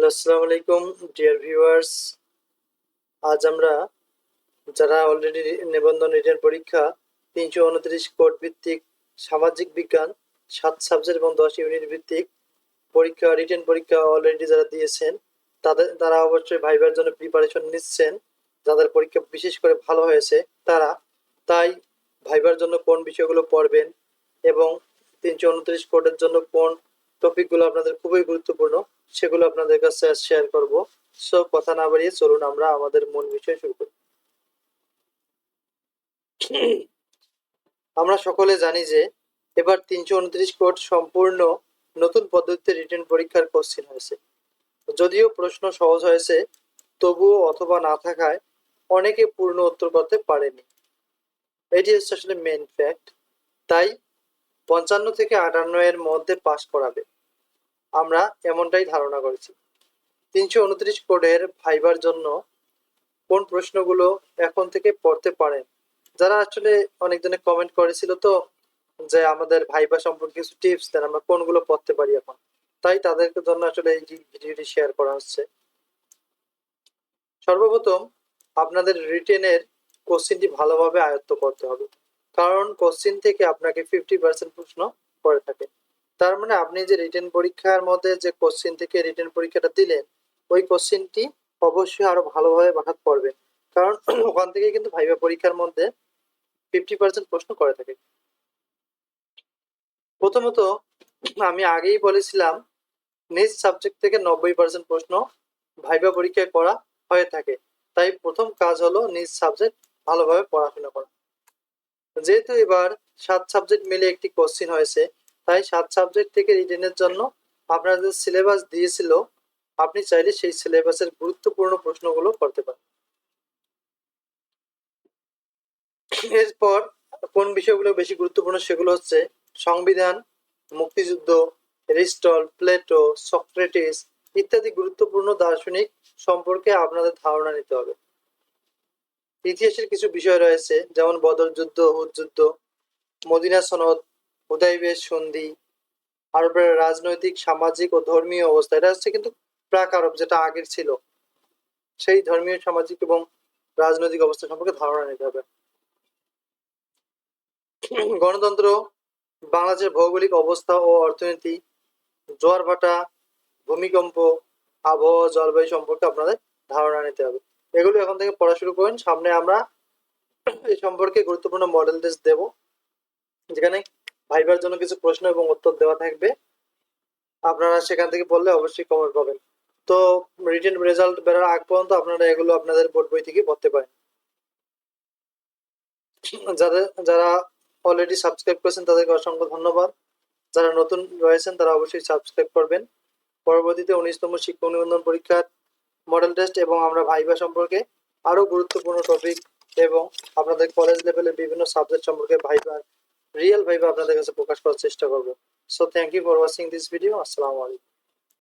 আসসালামু আলাইকুম dear viewers. আজ আমরা যারা অলরেডি নিবন্ধন রিটেন পরীক্ষা 329 কোড ভিত্তিক সামাজিক বিজ্ঞান 7 সাবজেক্ট এবং 10 ইউনিট ভিত্তিক পরীক্ষা রিটেন পরীক্ষা অলরেডি যারা দিয়েছেন তারা অবশ্যই ভাইবার জন্য প্রিপারেশন নিচ্ছেন। যাদের পরীক্ষা বিশেষ করে ভালো হয়েছে তারা তাই ভাইবার জন্য কোন বিষয়গুলো পড়বেন এবং 329 কোডের জন্য কোন টপিকগুলো আপনাদের খুবই গুরুত্বপূর্ণ সেগুলো আপনাদের কাছে শেয়ার করব। সো কথা না বাড়িয়ে চলুন আমরা আমাদের মূল বিষয় শুরু করি। আমরা সকলে জানি যে এবার 329 কোড সম্পূর্ণ নতুন পদ্ধতিতে রিটেন পরীক্ষার কোশ্চেন হয়েছে। যদিও প্রশ্ন সহজ হয়েছে তবুও অথবা না থাকায় অনেকে পূর্ণ উত্তর করতে পারেনি। এটি হচ্ছে আসলে মেন ফ্যাক্ট। তাই 55 থেকে 58 এর মধ্যে পাস করাবে, আমরা এমনটাই ধারণা করেছি। 329 কোডের ভাইবার জন্য কোন প্রশ্নগুলো এখন থেকে পড়তে পারেন, যারা আসলে অনেকজনে কমেন্ট করেছিল তো যে আমাদের ভাইবা সম্পর্কে কিছু টিপস দেন, আমরা কোনগুলো পড়তে পারি এখন, তাই তাদের জন্য আসলে এই ভিডিওটি শেয়ার করা হচ্ছে। সর্বপ্রথম আপনাদের রিটেনের কোশ্চিনটি ভালোভাবে আয়ত্ত করতে হবে, কারণ কোশ্চিন থেকে আপনাকে 50% প্রশ্ন করে থাকে। তার মানে আপনি যে রিটেন পরীক্ষার মধ্যে যে কোশ্চিন থেকে রিটেন পরীক্ষাটা দিলেন ওই কোশ্চিনটি অবশ্যই আরো ভালোভাবে বাসাতে পারবেন, কারণ ওখান থেকে কিন্তু ভাইবা পরীক্ষার মধ্যে 50% প্রশ্ন করে থাকে। প্রথমত আমি আগেই বলেছিলাম নিজ সাবজেক্ট থেকে 90% প্রশ্ন ভাইবা পরীক্ষায় করা হয়ে থাকে। তাই প্রথম কাজ হলো নিজ সাবজেক্ট ভালোভাবে পড়াশোনা করা। যেহেতু এবার 7 সাবজেক্ট মিলে একটি কোশ্চিন হয়েছে, তাই 7 সাবজেক্ট থেকে রিটেনের জন্য আপনাদের সিলেবাস দিয়েছিল, আপনি চাইলে সেই সিলেবাসের গুরুত্বপূর্ণ প্রশ্নগুলো করতে পারেন। এরপর কোন বিষয়গুলো বেশি গুরুত্বপূর্ণ সেগুলো হচ্ছে সংবিধান, মুক্তিযুদ্ধ, এরিস্টল, প্লেটো, সক্রেটিস ইত্যাদি গুরুত্বপূর্ণ দার্শনিক সম্পর্কে আপনাদের ধারণা নিতে হবে। ইতিহাসের কিছু বিষয় রয়েছে যেমন বদর যুদ্ধ, হুদ যুদ্ধ, মদিনা সনদ, হুদাইবিয়ার সন্ধি, আরবের রাজনৈতিক, সামাজিক ও ধর্মীয় অবস্থা। এটা হচ্ছে কিন্তু প্রাক আরব, যেটা আগের ছিল, সেই ধর্মীয়, সামাজিক এবং রাজনৈতিক অবস্থা সম্পর্কে ধারণা নিতে হবে। গণতন্ত্র, বাংলাদেশের ভৌগোলিক অবস্থা ও অর্থনীতি, জোয়ার ভাটা, ভূমিকম্প, আবহাওয়া, জলবায়ু সম্পর্কে আপনাদের ধারণা নিতে হবে। এগুলো এখন থেকে পড়া শুরু করেন। সামনে আমরা এই সম্পর্কে গুরুত্বপূর্ণ মডেল টেস্ট দেব, যেখানে ভাইবার জন্য কিছু প্রশ্ন এবং উত্তর দেওয়া থাকবে। আপনারা সেখান থেকে পড়লে অবশ্যই কমেন্ট পাবেন। তো রিটেন রেজাল্ট বেরোর আগ পর্যন্ত আপনারা এগুলো আপনাদের বোর্ড বই থেকে পড়তে পারেন। যারা অলরেডি সাবস্ক্রাইব করেছেন তাদেরকে অসংখ্য ধন্যবাদ। যারা নতুন রয়েছেন তারা অবশ্যই সাবস্ক্রাইব করবেন। পরবর্তীতে 19তম শিক্ষক নিবন্ধন পরীক্ষার মডেল টেস্ট এবং আমরা ভাইবা সম্পর্কে আরো গুরুত্বপূর্ণ টপিক এবং আপনাদের কলেজ লেভেলের বিভিন্ন সাবজেক্ট সম্পর্কে ভাইবা, রিয়েল ভাইবা আপনাদের কাছে প্রকাশ করার চেষ্টা করব। So thank you for watching this video. আসসালামু আলাইকুম।